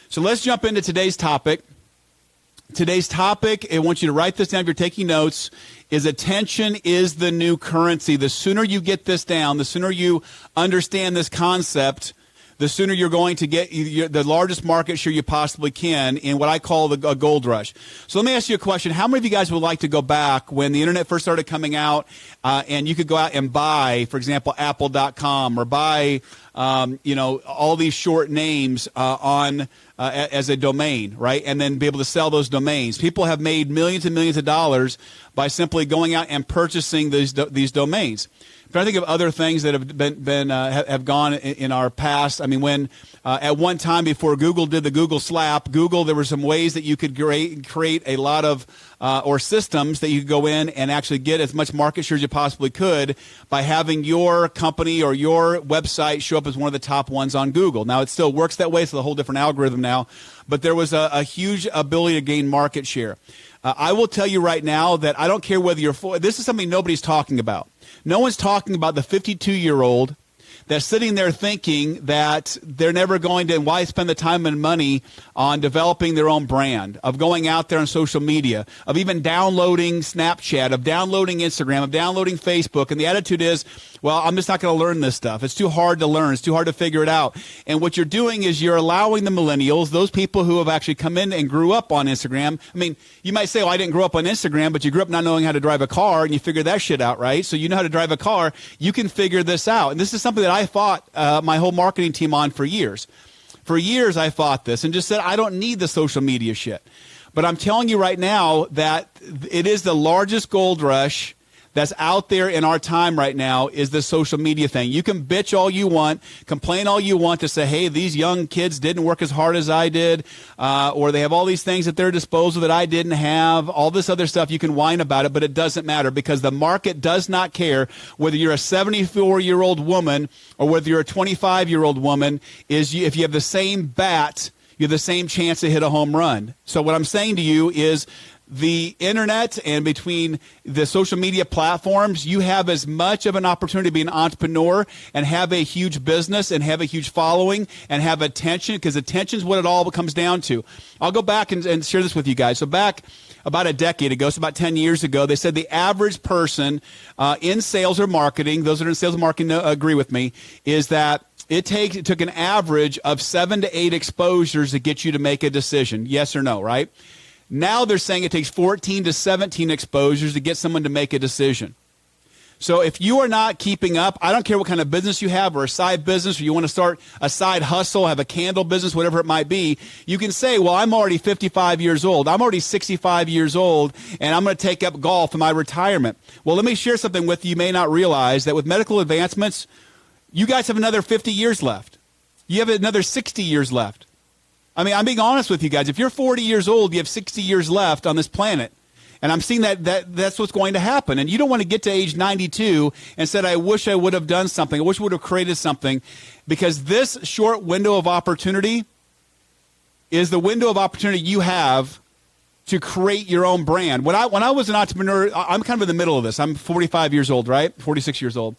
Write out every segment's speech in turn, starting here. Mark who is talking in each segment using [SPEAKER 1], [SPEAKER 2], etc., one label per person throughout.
[SPEAKER 1] So let's jump into today's topic. Today's topic, I want you to write this down if you're taking notes, is attention is the new currency. The sooner you get this down, the sooner you understand this concept, the sooner you're going to get the largest market share you possibly can in what I call a gold rush. So let me ask you a question. How many of you guys would like to go back when the internet first started coming out and you could go out and buy, for example, apple.com or buy, all these short names as a domain, right? And then be able to sell those domains. People have made millions and millions of dollars by simply going out and purchasing these domains. I'm trying to think of other things that have have gone in our past. I mean, when at one time before Google did the Google slap, there were some ways that you could create a lot of or systems that you could go in and actually get as much market share as you possibly could by having your company or your website show up as one of the top ones on Google. Now, it still works that way. It's a whole different algorithm now, but there was a huge ability to gain market share. I will tell you right now that I don't care whether this is something nobody's talking about. No one's talking about the 52-year-old that's sitting there thinking that they're never going to, and why spend the time and money on developing their own brand, of going out there on social media, of even downloading Snapchat, of downloading Instagram, of downloading Facebook. And the attitude is, well, I'm just not going to learn this stuff. It's too hard to learn. It's too hard to figure it out. And what you're doing is you're allowing the millennials, those people who have actually come in and grew up on Instagram. I mean, you might say, well, I didn't grow up on Instagram, but you grew up not knowing how to drive a car, and you figured that shit out, right? So you know how to drive a car. You can figure this out. And this is something that I fought my whole marketing team on for years. For years, I fought this and just said, I don't need the social media shit. But I'm telling you right now that it is the largest gold rush that's out there in our time right now is the social media thing. You can bitch all you want, complain all you want to say, hey, these young kids didn't work as hard as I did, or they have all these things at their disposal that I didn't have, all this other stuff. You can whine about it, but it doesn't matter because the market does not care whether you're a 74-year-old woman or whether you're a 25-year-old woman. If you have the same bat, you have the same chance to hit a home run. So what I'm saying to you is, the internet and between the social media platforms, you have as much of an opportunity to be an entrepreneur and have a huge business and have a huge following and have attention, because attention is what it all comes down to. I'll go back and share this with you guys. So back about a decade ago, so about 10 years ago, they said the average person in sales or marketing, those that are in sales and marketing agree with me, is that it took an average of 7 to 8 exposures to get you to make a decision, yes or no, right? Now they're saying it takes 14 to 17 exposures to get someone to make a decision. So if you are not keeping up, I don't care what kind of business you have or a side business or you want to start a side hustle, have a candle business, whatever it might be, you can say, well, I'm already 55 years old. I'm already 65 years old, and I'm going to take up golf in my retirement. Well, let me share something with you. You may not realize that with medical advancements, you guys have another 50 years left. You have another 60 years left. I mean, I'm being honest with you guys. If you're 40 years old, you have 60 years left on this planet. And I'm seeing that's what's going to happen. And you don't want to get to age 92 and said, I wish I would have done something. I wish I would have created something. Because this short window of opportunity is the window of opportunity you have to create your own brand. When I was an entrepreneur, I'm kind of in the middle of this. I'm 45 years old, right? 46 years old.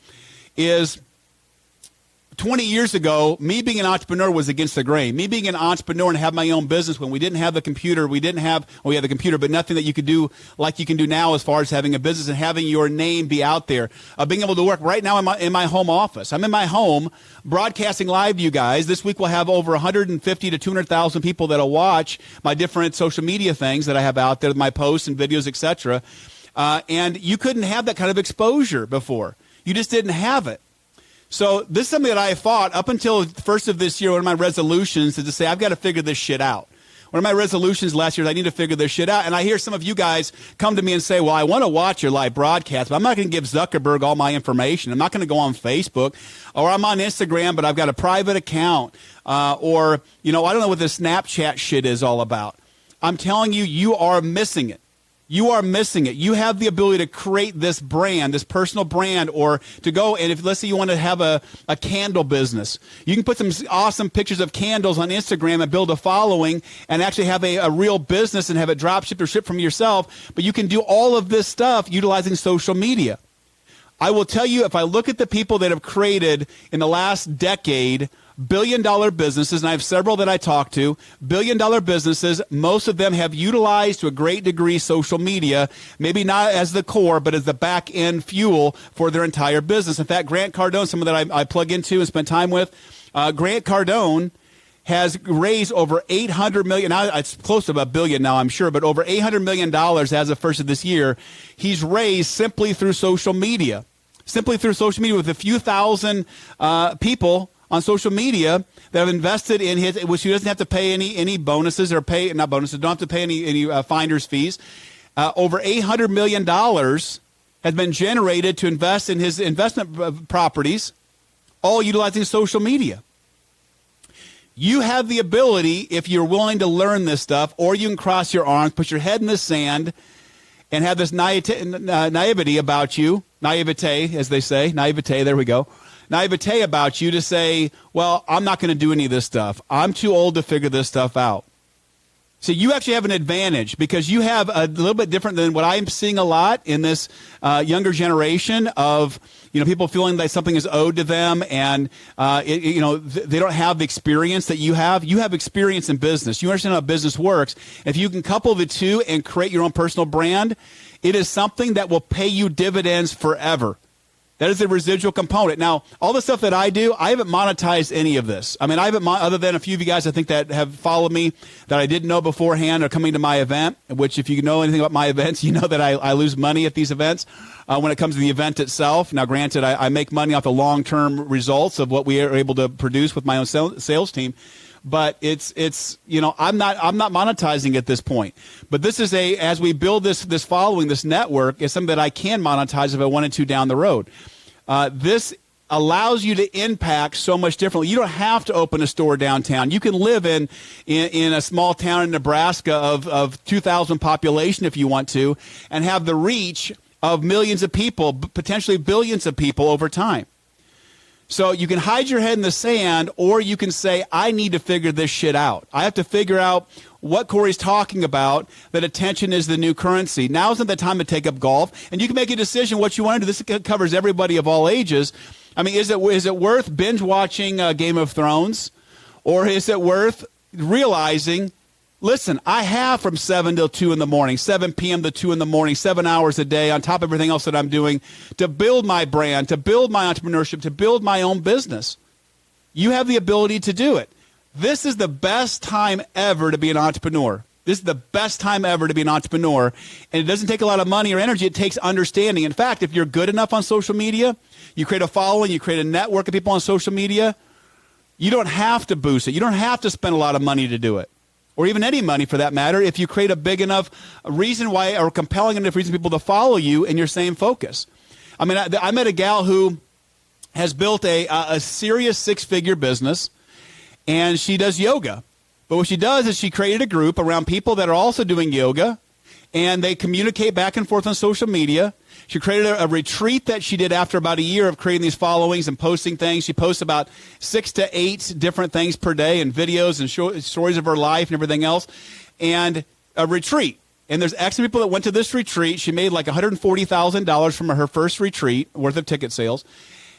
[SPEAKER 1] 20 years ago, me being an entrepreneur was against the grain. Me being an entrepreneur and have my own business when we didn't have the computer, we had the computer, but nothing that you could do like you can do now as far as having a business and having your name be out there. Being able to work right now in my home office. I'm in my home broadcasting live to you guys. This week we'll have over 150 to 200,000 people that'll watch my different social media things that I have out there, my posts and videos, etc. And you couldn't have that kind of exposure before. You just didn't have it. So this is something that I fought up until the first of this year. One of my resolutions is to say, I've got to figure this shit out. One of my resolutions last year is I need to figure this shit out. And I hear some of you guys come to me and say, well, I want to watch your live broadcast, but I'm not going to give Zuckerberg all my information. I'm not going to go on Facebook, or I'm on Instagram, but I've got a private account. Or, I don't know what this Snapchat shit is all about. I'm telling you, you are missing it. You are missing it. You have the ability to create this brand, this personal brand, or to go, and if let's say you want to have a candle business, you can put some awesome pictures of candles on Instagram and build a following and actually have a real business and have it drop shipped or shipped from yourself. But you can do all of this stuff utilizing social media. I will tell you, if I look at the people that have created in the last decade billion-dollar businesses, and I have several that I talk to, billion-dollar businesses. Most of them have utilized to a great degree social media, maybe not as the core, but as the back-end fuel for their entire business. In fact, Grant Cardone, someone that I plug into and spend time with, Grant Cardone has raised over $800 million. Now it's close to $1 billion now, I'm sure, but over $800 million as of first of this year. He's raised simply through social media. Simply through social media, with a few thousand people on social media that have invested in his, which he doesn't have to pay any bonuses or pay, not bonuses, don't have to pay any finder's fees. Over $800 million has been generated to invest in his investment properties, all utilizing social media. You have the ability, if you're willing to learn this stuff, or you can cross your arms, put your head in the sand, and have this naivety about you, naivete, as they say, naivete, there we go, naivete about you to say, well, I'm not going to do any of this stuff. I'm too old to figure this stuff out. So you actually have an advantage because you have a little bit different than what I'm seeing a lot in this younger generation of, people feeling like something is owed to them and, they don't have the experience that you have. You have experience in business. You understand how business works. If you can couple the two and create your own personal brand, it is something that will pay you dividends forever. That is the residual component. Now, all the stuff that I do, I haven't monetized any of this. I mean, I haven't, other than a few of you guys I think that have followed me that I didn't know beforehand are coming to my event, which if you know anything about my events, you know that I lose money at these events when it comes to the event itself. Now, granted, I make money off the long-term results of what we are able to produce with my own sales team. But it's I'm not monetizing at this point. But this is as we build this following, this network, is something that I can monetize if I wanted to down the road. This allows you to impact so much differently. You don't have to open a store downtown. You can live in a small town in Nebraska of 2,000 population if you want to, and have the reach of millions of people, potentially billions of people over time. So you can hide your head in the sand, or you can say, I need to figure this shit out. I have to figure out what Kori's talking about, that attention is the new currency. Now isn't the time to take up golf. And you can make a decision what you want to do. This covers everybody of all ages. I mean, is it worth binge watching Game of Thrones? Or is it worth realizing, listen, I have from 7 till 2 in the morning, 7 p.m. to 2 in the morning, 7 hours a day on top of everything else that I'm doing to build my brand, to build my entrepreneurship, to build my own business. You have the ability to do it. This is the best time ever to be an entrepreneur. This is the best time ever to be an entrepreneur. And it doesn't take a lot of money or energy. It takes understanding. In fact, if you're good enough on social media, you create a following, you create a network of people on social media, you don't have to boost it. You don't have to spend a lot of money to do it. Or even any money for that matter, if you create a big enough reason why, or compelling enough reason for people to follow you in your same focus. I mean, I met a gal who has built a serious six-figure business, and she does yoga. But what she does is she created a group around people that are also doing yoga, and they communicate back and forth on social media. She created a retreat that she did after about a year of creating these followings and posting things. She posts about 6 to 8 different things per day and videos and stories of her life and everything else. And a retreat. And there's X people that went to this retreat. She made like $140,000 from her first retreat worth of ticket sales.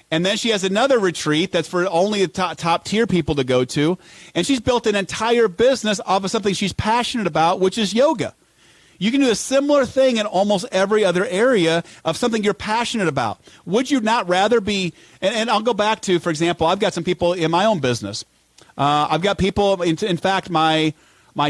[SPEAKER 1] And then she has another retreat that's for only the top tier people to go to. And she's built an entire business off of something she's passionate about, which is yoga. You can do a similar thing in almost every other area of something you're passionate about. Would you not rather be, and I'll go back to, for example, I've got some people in my own business. I've got people, in fact, my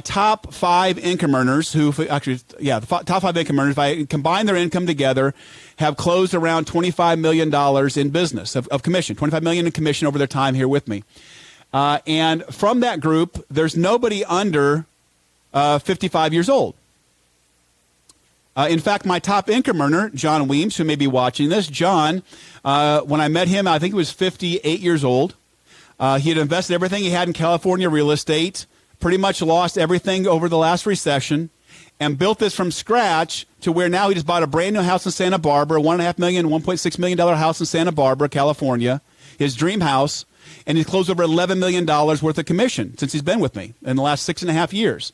[SPEAKER 1] top 5 income earners top 5 income earners, if I combine their income together, have closed around $25 million in business of commission, $25 million in commission over their time here with me. And from that group, there's nobody under 55 years old. In fact, my top income earner, John Weems, who may be watching this, John, when I met him, I think he was 58 years old. He had invested everything he had in California real estate, pretty much lost everything over the last recession, and built this from scratch to where now he just bought a brand new house in Santa Barbara, $1.5 million, $1.6 million house in Santa Barbara, California, his dream house, and he's closed over $11 million worth of commission since he's been with me in the last 6.5 years.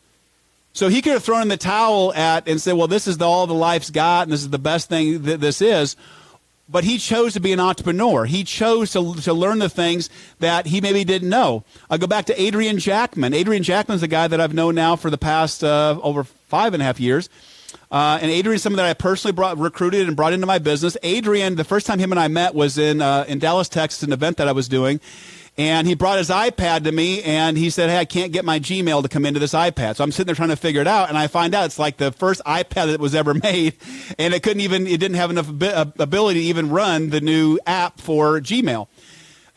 [SPEAKER 1] So he could have thrown in the towel and said, well, this is all the life's got, and this is the best thing that this is. But he chose to be an entrepreneur. He chose to learn the things that he maybe didn't know. I'll go back to Adrian Jackman. Adrian Jackman's a guy that I've known now for the past over 5.5 years. And Adrian's someone that I personally recruited and brought into my business. Adrian, the first time him and I met was in Dallas, Texas, an event that I was doing. And he brought his iPad to me, and he said, hey, I can't get my Gmail to come into this iPad. So I'm sitting there trying to figure it out, and I find out it's like the first iPad that was ever made, and it didn't have enough ability to even run the new app for Gmail.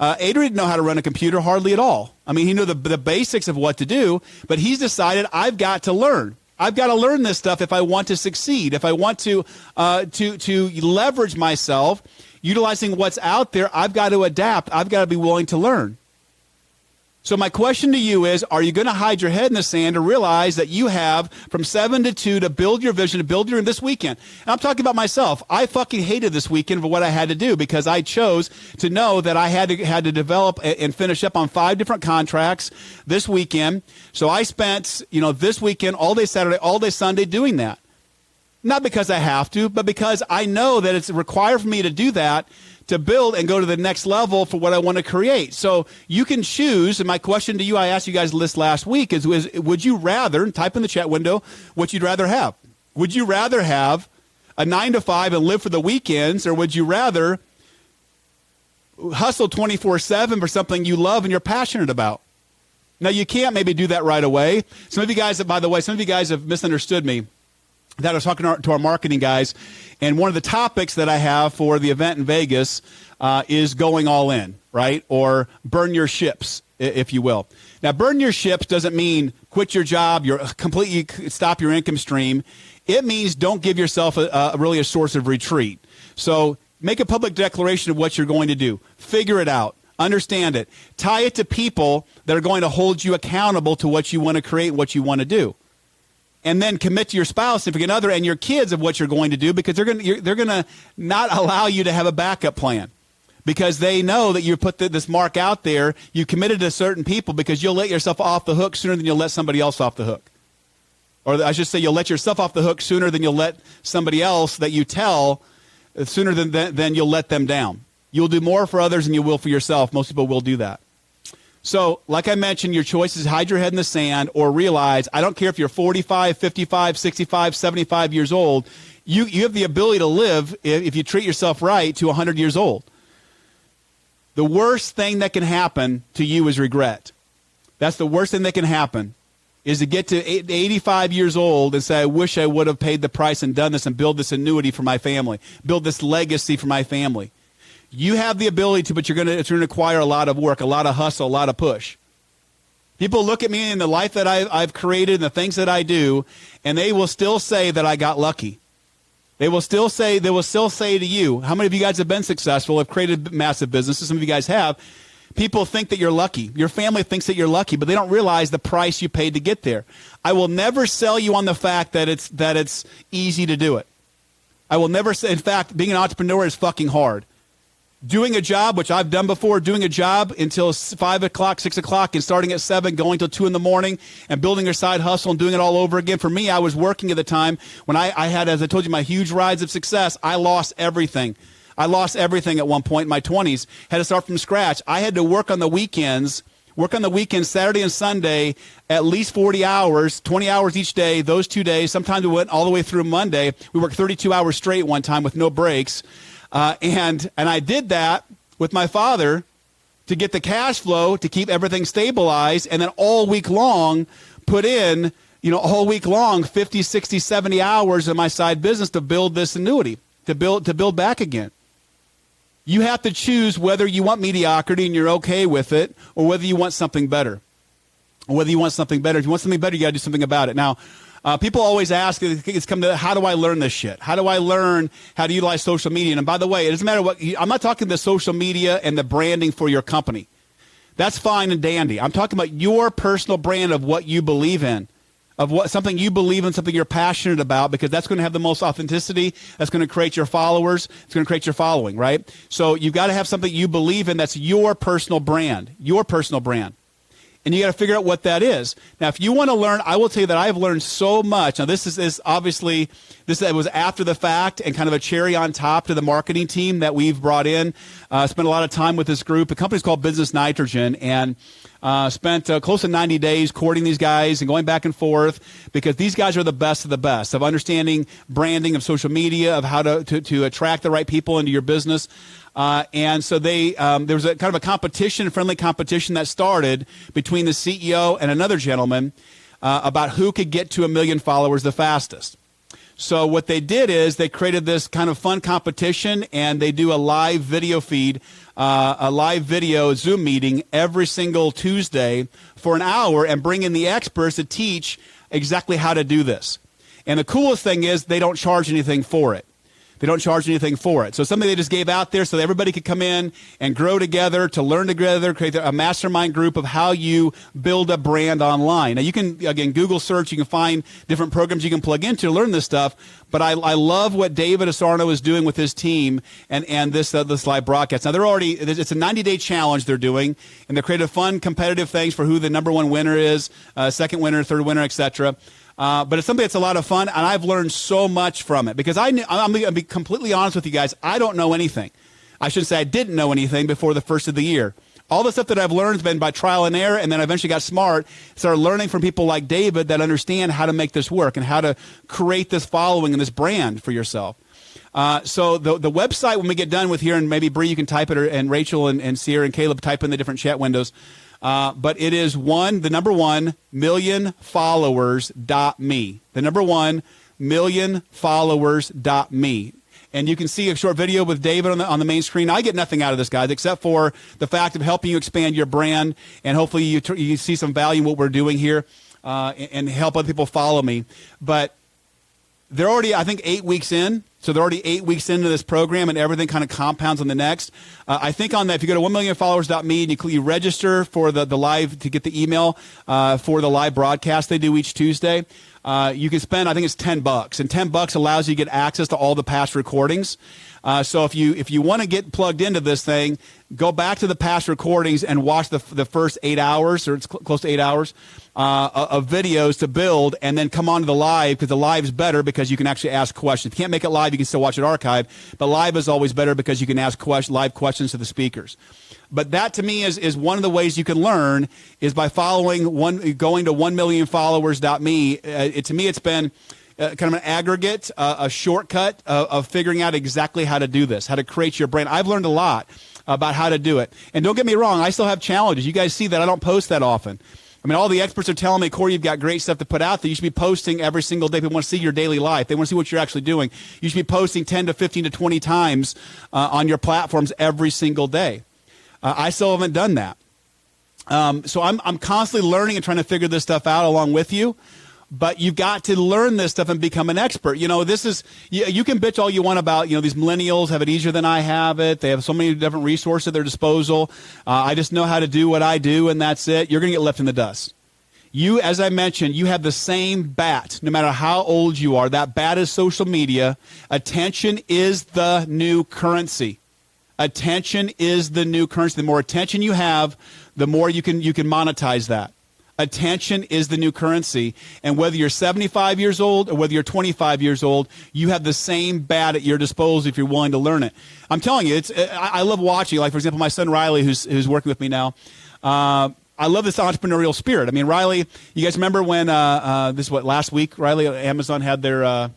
[SPEAKER 1] Adrian didn't know how to run a computer hardly at all. I mean, he knew the basics of what to do, but he's decided, I've got to learn. I've got to learn this stuff if I want to succeed, if I want to leverage myself. Utilizing what's out there, I've got to adapt. I've got to be willing to learn. So my question to you is, are you going to hide your head in the sand and realize that you have from 7 to 2 to build your vision, to build your this weekend? And I'm talking about myself. I fucking hated this weekend for what I had to do because I chose to know that I had to develop and finish up on 5 different contracts this weekend. So I spent, this weekend, all day Saturday, all day Sunday doing that. Not because I have to, but because I know that it's required for me to do that, to build and go to the next level for what I want to create. So you can choose, and my question to you, I asked you guys this last week, is would you rather, and type in the chat window, what you'd rather have. Would you rather have a 9 to 5 and live for the weekends, or would you rather hustle 24/7 for something you love and you're passionate about? Now, you can't maybe do that right away. Some of you guys, by the way, have misunderstood me. That I was talking to our marketing guys, and one of the topics that I have for the event in Vegas is going all in, right? Or burn your ships, if you will. Now, burn your ships doesn't mean quit your job, you're completely stop your income stream. It means don't give yourself really a source of retreat. So make a public declaration of what you're going to do. Figure it out. Understand it. Tie it to people that are going to hold you accountable to what you want to create, what you want to do. And then commit to your spouse, significant other, and your kids of what you're going to do, because they're going to not allow you to have a backup plan, because they know that you put this mark out there. You committed to certain people, because you'll let yourself off the hook sooner than you'll let somebody else off the hook. Or I should say, you'll let yourself off the hook sooner than you'll let somebody else that you tell sooner than you'll let them down. You'll do more for others than you will for yourself. Most people will do that. So, like I mentioned, your choice is hide your head in the sand or realize, I don't care if you're 45, 55, 65, 75 years old, you have the ability to live, if you treat yourself right, to 100 years old. The worst thing that can happen to you is regret. That's the worst thing that can happen, is to get to 85 years old and say, I wish I would have paid the price and done this and build this annuity for my family, build this legacy for my family. You have the ability to, but it's going to require a lot of work, a lot of hustle, a lot of push. People look at me in the life that I've created and the things that I do, and they will still say that I got lucky. They will still say to you, how many of you guys have been successful, have created massive businesses? Some of you guys have. People think that you're lucky. Your family thinks that you're lucky, but they don't realize the price you paid to get there. I will never sell you on the fact that it's easy to do it. I will never say, in fact, being an entrepreneur is fucking hard. Doing a job, which I've done before, doing a job until 5 o'clock, 6 o'clock, and starting at 7, going till 2 in the morning, and building your side hustle and doing it all over again. For me, I was working at the time when I had, as I told you, my huge rides of success. I lost everything. I lost everything at one point in my 20s. Had to start from scratch. I had to work on the weekends, Saturday and Sunday, at least 40 hours, 20 hours each day, those 2 days. Sometimes we went all the way through Monday. We worked 32 hours straight one time with no breaks. And I did that with my father to get the cash flow, to keep everything stabilized, and then all week long put in, all week long, 50, 60, 70 hours in my side business to build this annuity, to build back again. You have to choose whether you want mediocrity and you're okay with it, or whether you want something better. If you want something better, you got to do something about it. Now, people always ask, it's come to, how do I learn this shit? How do I learn how to utilize social media? And by the way, it doesn't matter what, I'm not talking the social media and the branding for your company. That's fine and dandy. I'm talking about your personal brand of what you believe in, something you believe in, something you're passionate about, because that's going to have the most authenticity. That's going to create your followers. It's going to create your following, right? So you've got to have something you believe in that's your personal brand, and you got to figure out what that is. Now, if you want to learn, I will tell you that I've learned so much. Now, this is obviously, this was after the fact and kind of a cherry on top to the marketing team that we've brought in. Spent a lot of time with this group. The company's called Business Nitrogen, and spent close to 90 days courting these guys and going back and forth, because these guys are the best of the best of understanding branding, of social media, of how to attract the right people into your business. And so there was a kind of a competition, friendly competition that started between the CEO and another gentleman about who could get to 1 million followers the fastest. So what they did is they created this kind of fun competition, and they do a live video feed, a live video Zoom meeting every single Tuesday for an hour, and bring in the experts to teach exactly how to do this. And the coolest thing is they don't charge anything for it. They don't charge anything for it. So it's something they just gave out there so that everybody could come in and grow together, to learn together, create a mastermind group of how you build a brand online. Now, you can, again, Google search. You can find different programs you can plug into to learn this stuff. But I love what David Asarno is doing with his team and this live broadcast. Now, it's a 90-day challenge they're doing, and they created fun, competitive things for who the number one winner is, second winner, third winner, etc. But it's something that's a lot of fun, and I've learned so much from it, because I'm going to be completely honest with you guys. I don't know anything. I should say I didn't know anything before the first of the year. All the stuff that I've learned has been by trial and error, and then I eventually got smart, started learning from people like David that understand how to make this work and how to create this following and this brand for yourself. So the website, when we get done with here, and maybe Bree, you can type it, and Rachel and Sierra and Caleb type in the different chat windows. But it is the number 1 millionfollowers.me. The number 1 millionfollowers.me. And you can see a short video with David on the main screen. I get nothing out of this, guys, except for the fact of helping you expand your brand, and hopefully you see some value in what we're doing here, and help other people follow me. But they're already, I think, 8 weeks in. So they're already 8 weeks into this program, and everything kind of compounds on the next. I think on that, if you go to 1millionfollowers.me and you register for the live, to get the email for the live broadcast they do each Tuesday, you can spend, I think it's $10, and $10 allows you to get access to all the past recordings. So if you want to get plugged into this thing, go back to the past recordings and watch the first 8 hours, or it's close to 8 hours, of videos to build, and then come on to the live, because the live is better because you can actually ask questions. If you can't make it live, you can still watch it archived, but live is always better because you can ask live questions to the speakers. But that, to me, is one of the ways you can learn, is by going to 1millionfollowers.me. To me, it's been kind of an aggregate, a shortcut of figuring out exactly how to do this, how to create your brand. I've learned a lot about how to do it. And don't get me wrong, I still have challenges. You guys see that I don't post that often. I mean, all the experts are telling me, Kori, you've got great stuff to put out there. You should be posting every single day. People want to see your daily life. They want to see what you're actually doing. You should be posting 10 to 15 to 20 times on your platforms every single day. I still haven't done that. So I'm constantly learning and trying to figure this stuff out along with you. But you've got to learn this stuff and become an expert. You know, this is, you can bitch all you want about, these millennials have it easier than I have it. They have so many different resources at their disposal. I just know how to do what I do, and that's it. You're going to get left in the dust. You, as I mentioned, you have the same bat, no matter how old you are. That bat is social media. Attention is the new currency. Attention is the new currency. The more attention you have, the more you can monetize that. Attention is the new currency. And whether you're 75 years old or whether you're 25 years old, you have the same bat at your disposal if you're willing to learn it. I'm telling you, I love watching. Like, for example, my son Riley, who's working with me now. I love this entrepreneurial spirit. I mean, Riley, you guys remember when last week, Riley, Amazon had their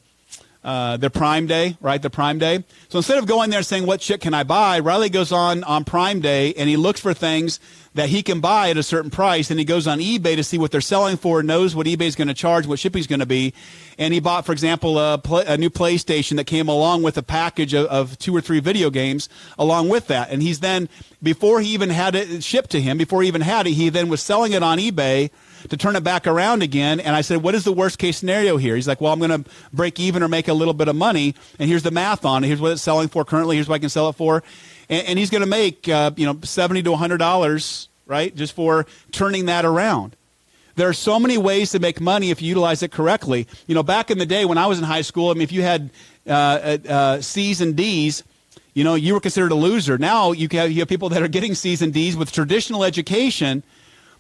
[SPEAKER 1] Prime Day, right? The Prime Day. So instead of going there and saying, what shit can I buy? Riley goes on Prime Day and he looks for things that he can buy at a certain price, and he goes on eBay to see what they're selling for, knows what eBay's going to charge, what shipping's going to be. And he bought, for example, a new PlayStation that came along with a package of 2 or 3 video games along with that. And he's then, before he even had it shipped to him, he then was selling it on eBay to turn it back around again. And I said, what is the worst case scenario here? He's like, well, I'm going to break even or make a little bit of money. And here's the math on it. Here's what it's selling for currently. Here's what I can sell it for. And he's going to make, $70 to $100, right? Just for turning that around. There are so many ways to make money if you utilize it correctly. Back in the day when I was in high school, I mean, if you had C's and D's, you were considered a loser. Now you have people that are getting C's and D's with traditional education,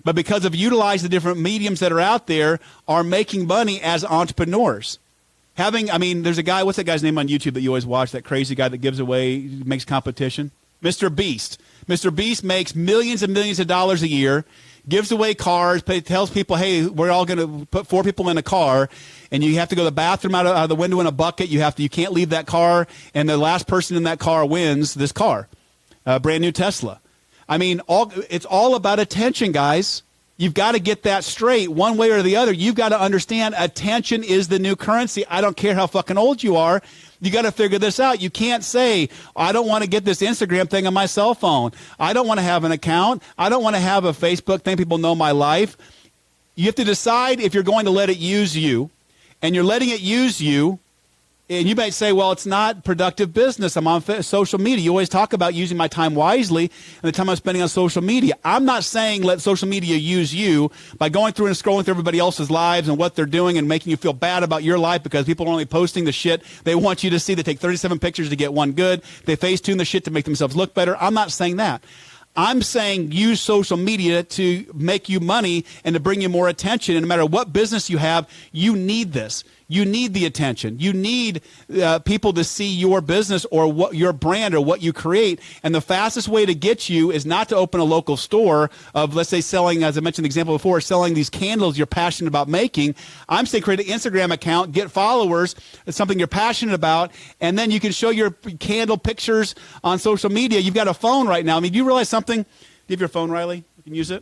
[SPEAKER 1] but because of utilizing the different mediums that are out there, are making money as entrepreneurs. There's a guy, what's that guy's name on YouTube that you always watch, that crazy guy that gives away, makes competition? Mr. Beast. Mr. Beast makes millions and millions of dollars a year, gives away cars, tells people, hey, we're all going to put 4 people in a car, and you have to go to the bathroom out of the window in a bucket. You can't leave that car, and the last person in that car wins this car, brand new Tesla. It's all about attention, guys. You've got to get that straight one way or the other. You've got to understand attention is the new currency. I don't care how fucking old you are. You got to figure this out. You can't say, I don't want to get this Instagram thing on my cell phone. I don't want to have an account. I don't want to have a Facebook thing. People know my life. You have to decide if you're going to let it use you, and you're letting it use you. And you might say, well, it's not productive business. I'm on social media. You always talk about using my time wisely and the time I'm spending on social media. I'm not saying let social media use you by going through and scrolling through everybody else's lives and what they're doing and making you feel bad about your life because people are only posting the shit they want you to see. They take 37 pictures to get one good. They face-tune the shit to make themselves look better. I'm not saying that. I'm saying use social media to make you money and to bring you more attention. And no matter what business you have, you need this. You need the attention. You need people to see your business or what your brand or what you create. And the fastest way to get you is not to open a local store of, let's say, selling, as I mentioned the example before, selling these candles you're passionate about making. I'm saying create an Instagram account, get followers. It's something you're passionate about. And then you can show your candle pictures on social media. You've got a phone right now. Do you realize something? Do you have your phone, Riley? You can use it?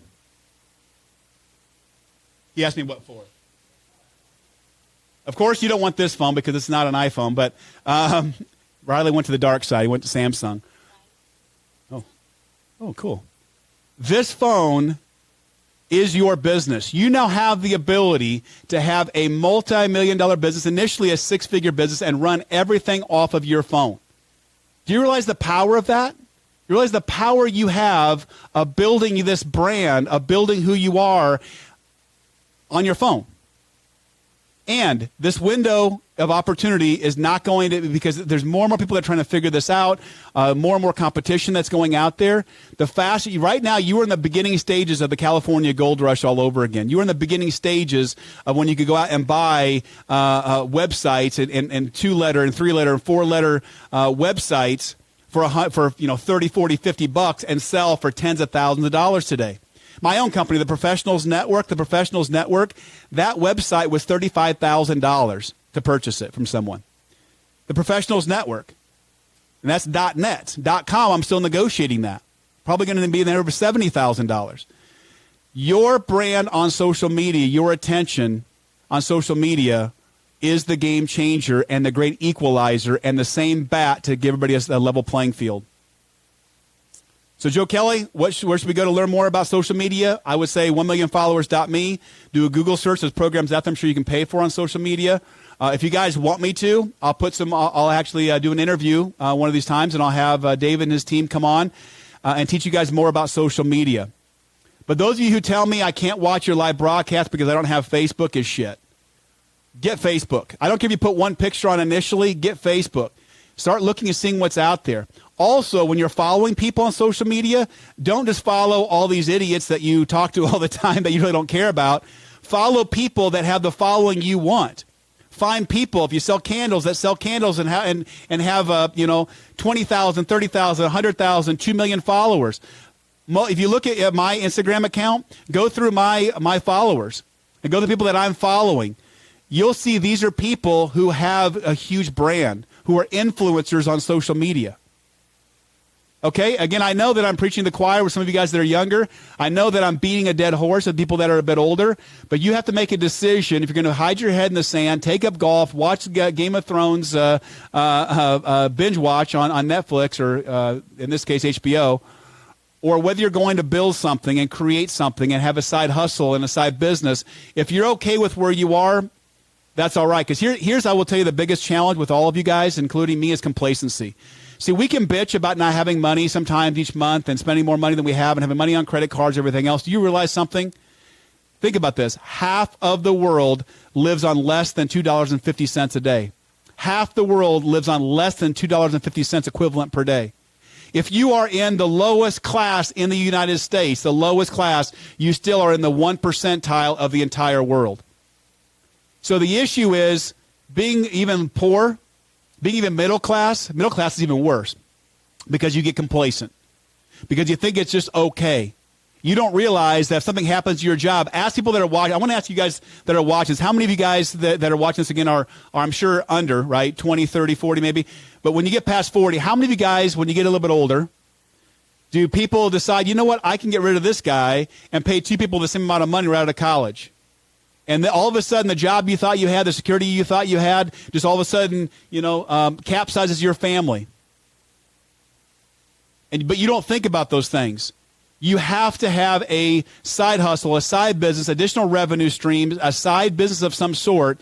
[SPEAKER 1] He asked me what for. Of course, you don't want this phone because it's not an iPhone, but Riley went to the dark side. He went to Samsung. Oh, cool. This phone is your business. You now have the ability to have a multi-million-dollar business, initially a 6-figure business, and run everything off of your phone. Do you realize the power of that? You realize the power you have of building this brand, of building who you are on your phone. And this window of opportunity is not going to, because there's more and more people that are trying to figure this out, more and more competition that's going out there. The faster, right now, you are in the beginning stages of the California gold rush all over again. You are in the beginning stages of when you could go out and buy websites and 2-letter and 3-letter and 4-letter websites for 30, 40, 50 bucks and sell for tens of thousands of dollars today. My own company, the Professionals Network, that website was $35,000 to purchase it from someone. The Professionals Network. And that's .net. .com, I'm still negotiating that. Probably going to be in there over $70,000. Your brand on social media, your attention on social media is the game changer and the great equalizer and the same bat to give everybody a level playing field. So, Joe Kelly, where should we go to learn more about social media? I would say 1millionfollowers.me. Do a Google search. There's programs out there I'm sure you can pay for on social media. If you guys want me to, I'll actually do an interview one of these times, and I'll have David and his team come on and teach you guys more about social media. But those of you who tell me I can't watch your live broadcast because I don't have Facebook is shit. Get Facebook. I don't care if you put one picture on initially. Get Facebook. Start looking and seeing what's out there. Also, when you're following people on social media, don't just follow all these idiots that you talk to all the time that you really don't care about. Follow people that have the following you want. Find people, if you sell candles, that sell candles and have 20,000, 30,000, 100,000, 2 million followers. If you look at my Instagram account, go through my followers and go to the people that I'm following. You'll see these are people who have a huge brand, who are influencers on social media. Okay, again, I know that I'm preaching to the choir with some of you guys that are younger. I know that I'm beating a dead horse with people that are a bit older. But you have to make a decision. If you're going to hide your head in the sand, take up golf, watch Game of Thrones binge watch on Netflix or, in this case, HBO, or whether you're going to build something and create something and have a side hustle and a side business, if you're okay with where you are, that's all right. Because here's, I will tell you, the biggest challenge with all of you guys, including me, is complacency. See, we can bitch about not having money sometimes each month and spending more money than we have and having money on credit cards and everything else. Do you realize something? Think about this. Half of the world lives on less than $2.50 a day. Half the world lives on less than $2.50 equivalent per day. If you are in the lowest class in the United States, the lowest class, you still are in the 1 percentile of the entire world. So the issue is being even poor, being even middle class is even worse because you get complacent, because you think it's just okay. You don't realize that if something happens to your job, ask people that are watching. I want to ask you guys that are watching this, how many of you guys that are watching this again are I'm sure under, right, 20, 30, 40 maybe. But when you get past 40, how many of you guys, when you get a little bit older, do people decide, you know what, I can get rid of this guy and pay two people the same amount of money right out of college? And then all of a sudden, the job you thought you had, the security you thought you had, just all of a sudden, capsizes your family. But you don't think about those things. You have to have a side hustle, a side business, additional revenue streams, a side business of some sort,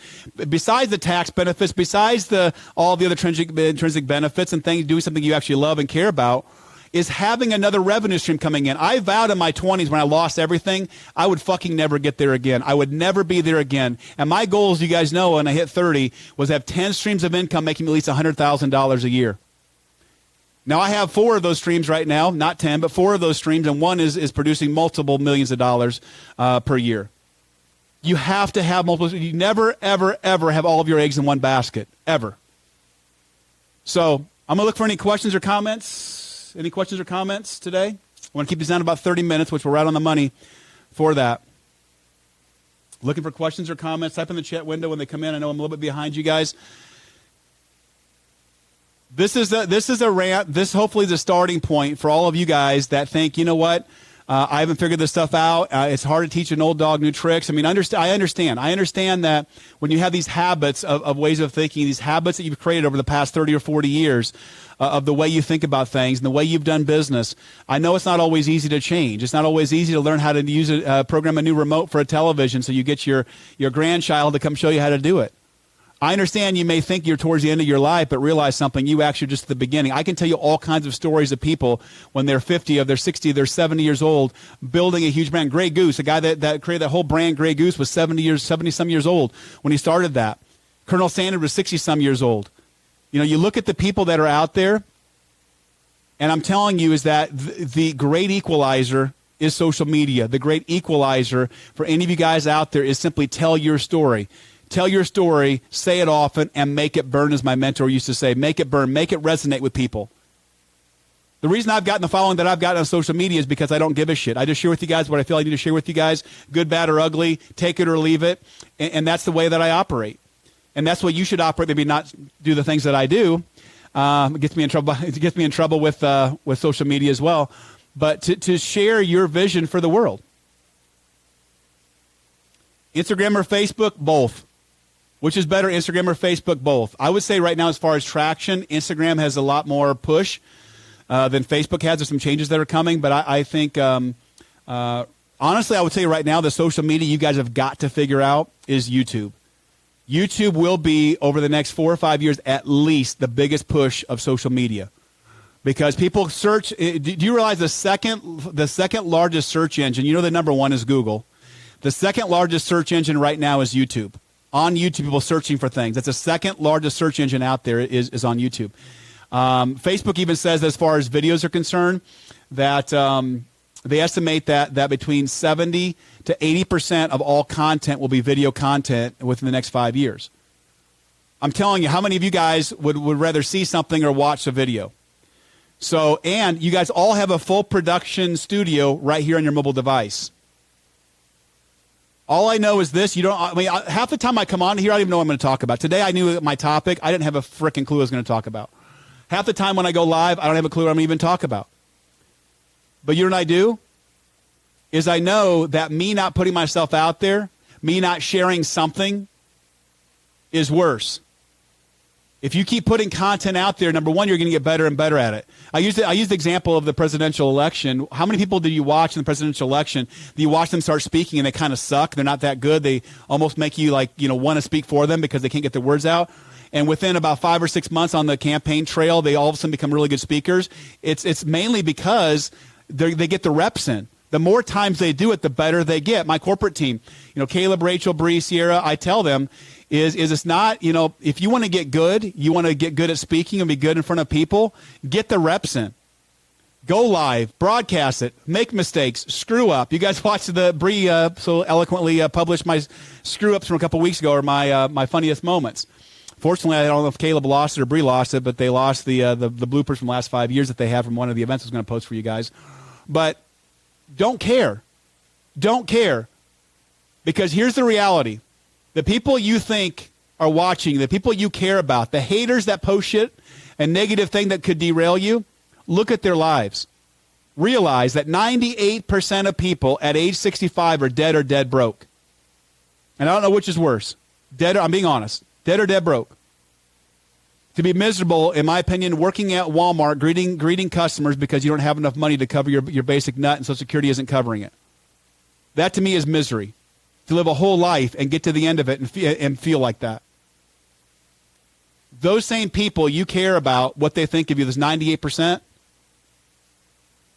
[SPEAKER 1] besides the tax benefits, besides all the other intrinsic benefits and things, doing something you actually love and care about, is having another revenue stream coming in. I vowed in my 20s when I lost everything, I would fucking never get there again. I would never be there again. And my goal, as you guys know, when I hit 30, was to have 10 streams of income making me at least $100,000 a year. Now, I have 4 of those streams right now, not 10, but 4 of those streams, and one is producing multiple millions of dollars per year. You have to have multiple. You never, ever, ever have all of your eggs in one basket, ever. So I'm going to look for any questions or comments. Any questions or comments today? I want to keep these down to about 30 minutes, which we're right on the money for that. Looking for questions or comments. Type in the chat window when they come in. I know I'm a little bit behind you guys. This is a rant. This hopefully is a starting point for all of you guys that think, you know what, I haven't figured this stuff out. It's hard to teach an old dog new tricks. I mean, I understand. I understand that when you have these habits of ways of thinking, these habits that you've created over the past 30 or 40 years of the way you think about things and the way you've done business, I know it's not always easy to change. It's not always easy to learn how to use program a new remote for a television so you get your grandchild to come show you how to do it. I understand you may think you're towards the end of your life, but realize something, you actually just at the beginning. I can tell you all kinds of stories of people when they're 50, they're 60, they're 70 years old, building a huge brand. Grey Goose, a guy that created that whole brand, Grey Goose, was 70-some years old when he started that. Colonel Sanders was 60-some years old. You know, you look at the people that are out there, and I'm telling you is that the great equalizer is social media. The great equalizer for any of you guys out there is simply tell your story. Tell your story, say it often, and make it burn, as my mentor used to say. Make it burn. Make it resonate with people. The reason I've gotten the following that I've gotten on social media is because I don't give a shit. I just share with you guys what I feel I need to share with you guys, good, bad, or ugly, take it or leave it, and that's the way that I operate. And that's what you should operate, maybe not do the things that I do. It gets me in trouble. It gets me in trouble with social media as well. But to share your vision for the world. Instagram or Facebook, both. Which is better, Instagram or Facebook? Both. I would say right now, as far as traction, Instagram has a lot more push than Facebook has. There's some changes that are coming, but I think, honestly, I would say right now, the social media you guys have got to figure out is YouTube. YouTube will be, over the next 4 or 5 years, at least the biggest push of social media. Because people search, do you realize the second largest search engine, you know the number one is Google. The second largest search engine right now is YouTube. On YouTube, people searching for things. That's the second largest search engine out there is on YouTube. Facebook even says, as far as videos are concerned, that they estimate that between 70 to 80% of all content will be video content within the next 5 years. I'm telling you, how many of you guys would rather see something or watch a video? So, and you guys all have a full production studio right here on your mobile device. All I know is this. Half the time I come on here, I don't even know what I'm going to talk about. Today I knew my topic. I didn't have a freaking clue what I was going to talk about. Half the time when I go live, I don't have a clue what I'm going to even talk about. But you know what I do? Is I know that me not putting myself out there, me not sharing something, is worse. If you keep putting content out there, number one, you're going to get better and better at it. I used the example of the presidential election. How many people did you watch in the presidential election? Do you watch them start speaking and they kind of suck? They're not that good. They almost make you want to speak for them because they can't get their words out. And within about 5 or 6 months on the campaign trail, they all of a sudden become really good speakers. It's mainly because they get the reps in. The more times they do it, the better they get. My corporate team, Caleb, Rachel, Bree, Sierra, I tell them, is it's not, if you want to get good, you want to get good at speaking and be good in front of people, get the reps in. Go live, broadcast it, make mistakes, screw up. You guys watched the Bree so eloquently published my screw ups from a couple weeks ago, or my funniest moments. Fortunately, I don't know if Caleb lost it or Bree lost it, but they lost the bloopers from the last 5 years that they had from one of the events I was going to post for you guys. But don't care. Don't care. Because here's the reality. The people you think are watching, the people you care about, the haters that post shit and negative thing that could derail you, look at their lives. Realize that 98% of people at age 65 are dead or dead broke. And I don't know which is worse. I'm being honest. Dead or dead broke. To be miserable, in my opinion, working at Walmart, greeting customers because you don't have enough money to cover your basic nut and Social Security isn't covering it. That to me is misery. To live a whole life and get to the end of it and feel like that. Those same people you care about, what they think of you, this 98%,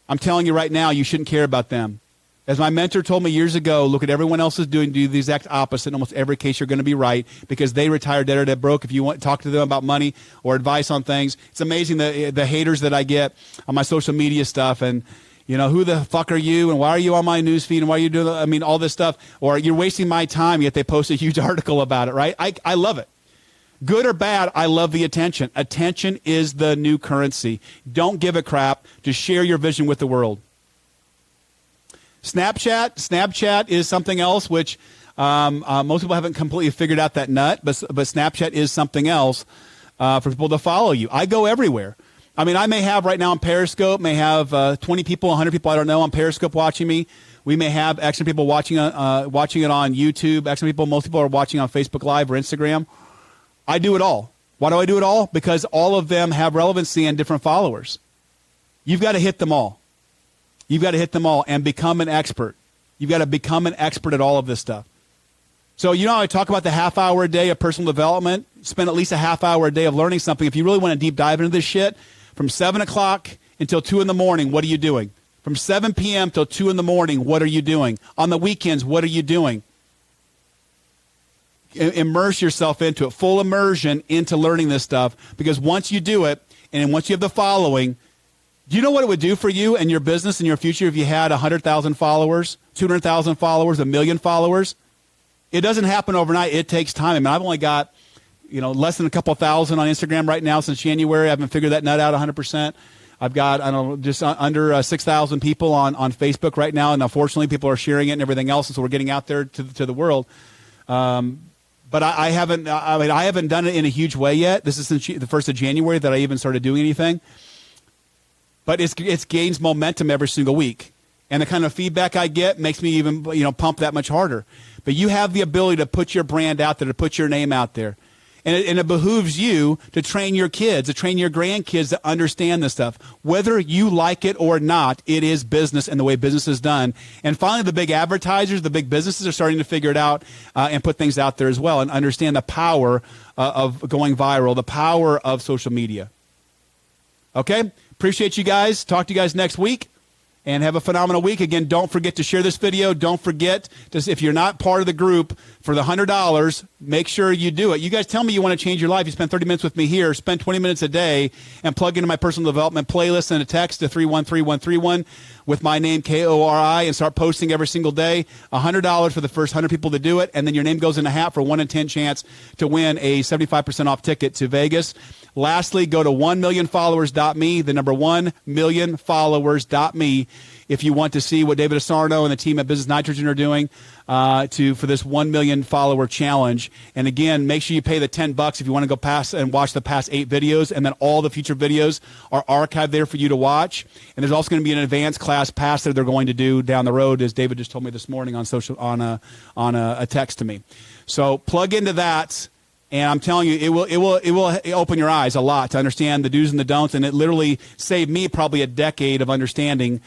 [SPEAKER 1] I'm telling you right now, you shouldn't care about them. As my mentor told me years ago, look at everyone else is doing, do the exact opposite. In almost every case, you're going to be right because they retire dead or dead broke. If you want to talk to them about money or advice on things, it's amazing the haters that I get on my social media stuff. And, you know, who the fuck are you? And why are you on my news feed? And why are you doing, I mean, all this stuff. Or you're wasting my time, yet they post a huge article about it, right? I love it. Good or bad, I love the attention. Attention is the new currency. Don't give a crap. Just share your vision with the world. Snapchat is something else which most people haven't completely figured out that nut, but Snapchat is something else for people to follow you. I go everywhere. I mean, I may have right now on Periscope, may have 20 people, 100 people, I don't know, on Periscope watching me. We may have extra people watching it on YouTube. Extra people, most people are watching on Facebook Live or Instagram. I do it all. Why do I do it all? Because all of them have relevancy and different followers. You've got to hit them all. You've got to hit them all and become an expert. You've got to become an expert at all of this stuff. So, you know, I talk about the half hour a day of personal development. Spend at least a half hour a day of learning something. If you really want to deep dive into this shit, from 7 o'clock until 2 in the morning, what are you doing? From 7 p.m. till 2 in the morning, what are you doing? On the weekends, what are you doing? Immerse yourself into it. Full immersion into learning this stuff. Because once you do it, and once you have the following, do you know what it would do for you and your business and your future if you had 100,000 followers, 200,000 followers, 1 million followers? It doesn't happen overnight. It takes time. I mean, I've only got, less than a couple thousand on Instagram right now since January. I haven't figured that nut out 100%. I've got, just under 6,000 people on Facebook right now. And unfortunately, people are sharing it and everything else. And so we're getting out there to the world. But I haven't done it in a huge way yet. This is since the 1st of January that I even started doing anything. But it's gains momentum every single week. And the kind of feedback I get makes me even, pump that much harder. But you have the ability to put your brand out there, to put your name out there. And it behooves you to train your kids, to train your grandkids to understand this stuff. Whether you like it or not, it is business and the way business is done. And finally, the big advertisers, the big businesses are starting to figure it out and put things out there as well and understand the power of going viral, the power of social media. Okay? Appreciate you guys. Talk to you guys next week. And have a phenomenal week. Again, don't forget to share this video. Don't forget, if you're not part of the group, for the $100, make sure you do it. You guys tell me you want to change your life. You spend 30 minutes with me here. Spend 20 minutes a day and plug into my personal development playlist and a text to 313131 with my name, Kori, and start posting every single day. $100 for the first 100 people to do it. And then your name goes in a hat for a 1 in 10 chance to win a 75% off ticket to Vegas. Lastly, go to 1millionfollowers.me, the number 1millionfollowers.me, if you want to see what David Asarno and the team at Business Nitrogen are doing for this 1 million follower challenge. And again, make sure you pay the $10 if you want to go past and watch the past 8 videos, and then all the future videos are archived there for you to watch. And there's also going to be an advanced class pass that they're going to do down the road, as David just told me this morning on a text to me. So plug into that. And I'm telling you, it will open your eyes a lot to understand the do's and the don'ts, and it literally saved me probably a decade of understanding